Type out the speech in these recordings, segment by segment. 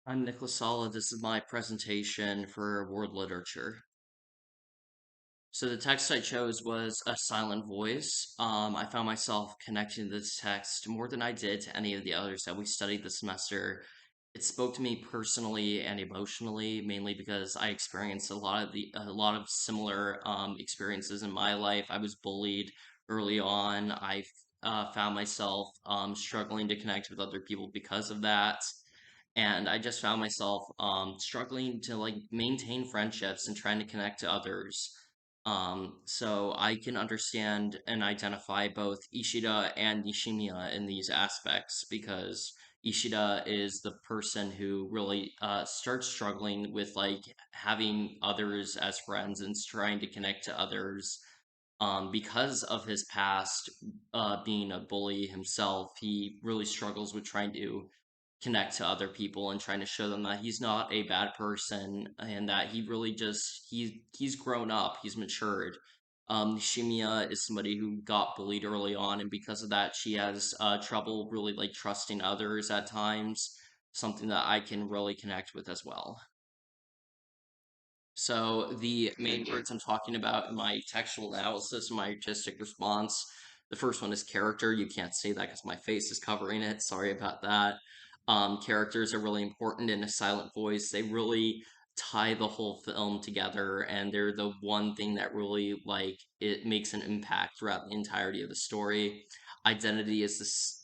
I'm Nicholas Sala. This is my presentation for world literature. So the text I chose was A Silent Voice. I found myself connecting to this text more than I did to any of the others that we studied this semester. It spoke to me personally and emotionally, mainly because I experienced a lot of similar experiences in my life. I was bullied early on. I found myself struggling to connect with other people because of that, and I just found myself struggling to like maintain friendships and trying to connect to others. So I can understand and identify both Ishida and Nishimiya in these aspects because Ishida is the person who really starts struggling with like having others as friends and trying to connect to others. Because of his past, being a bully himself, he really struggles with trying to connect to other people and trying to show them that he's not a bad person and that he really just he's grown up, he's matured. Shimiya is somebody who got bullied early on, and because of that, she has trouble really like trusting others at times. Something that I can really connect with as well. So the main words I'm talking about in my textual analysis, my artistic response, the first one is character. You can't say that because my face is covering it. Sorry about that. Characters are really important in A Silent Voice. They really tie the whole film together, and they're the one thing that really like it makes an impact throughout the entirety of the story. Identity is this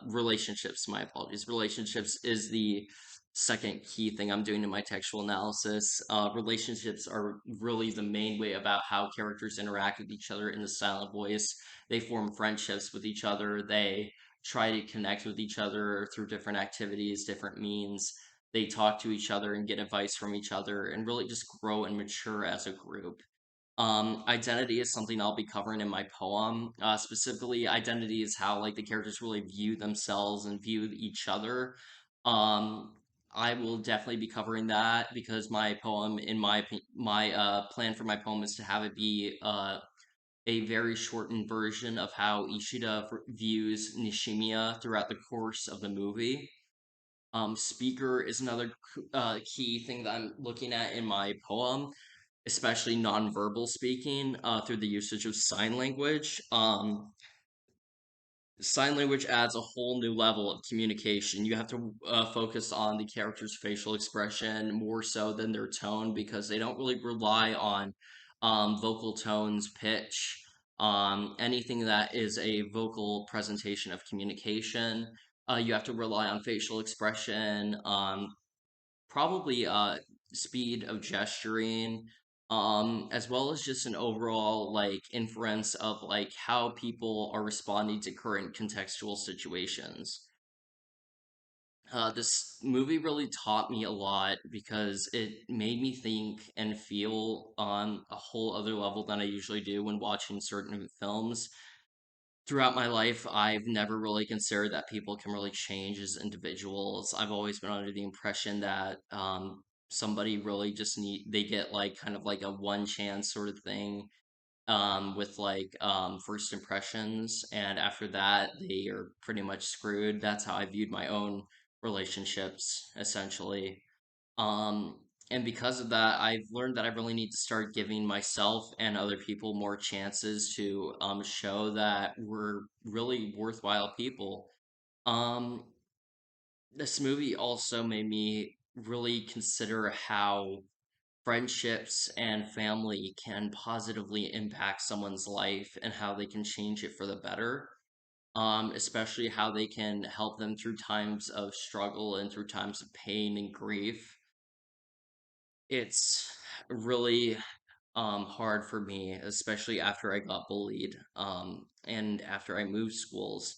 relationships. My apologies. Relationships is the second key thing I'm doing in my textual analysis. Relationships are really the main way about how characters interact with each other in the silent voice. They form friendships with each other. They try to connect with each other through different activities, different means. They talk to each other and get advice from each other and really just grow and mature as a group. Identity is something I'll be covering in my poem. Specifically, identity is how like the characters really view themselves and view each other. Um, I will definitely be covering that because my poem, in my plan for my poem is to have it be a very shortened version of how Ishida views Nishimiya throughout the course of the movie. Speaker is another key thing that I'm looking at in my poem, especially nonverbal speaking through the usage of sign language. Sign language adds a whole new level of communication. You have to focus on the character's facial expression more so than their tone because they don't really rely on vocal tones, pitch, anything that is a vocal presentation of communication. You have to rely on facial expression, probably speed of gesturing, as well as just an overall like inference of like how people are responding to current contextual situations. This movie really taught me a lot because it made me think and feel on a whole other level than I usually do when watching certain films. Throughout my life, I've never really considered that people can really change as individuals. I've always been under the impression that somebody really just they get like kind of like a one chance sort of thing with like first impressions, and after that, they are pretty much screwed. That's how I viewed my own relationships, essentially. Um, and because of that, I've learned that I really need to start giving myself and other people more chances to show that we're really worthwhile people. Um, this movie also made me really consider how friendships and family can positively impact someone's life and how they can change it for the better. Especially how they can help them through times of struggle and through times of pain and grief. It's really hard for me, especially after I got bullied and after I moved schools.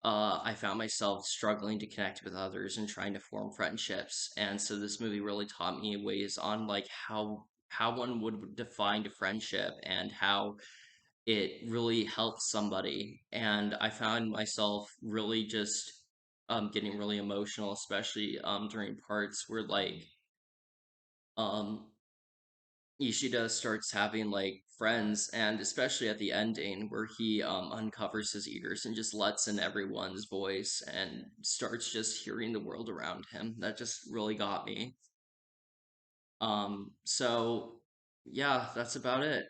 I found myself struggling to connect with others and trying to form friendships. And so this movie really taught me ways on like how one would define a friendship and how it really helps somebody. And I found myself really just getting really emotional, especially during parts where like um Ishida starts having like friends, and especially at the ending where he uncovers his ears and just lets in everyone's voice and starts just hearing the world around him. That just really got me. So yeah, that's about it.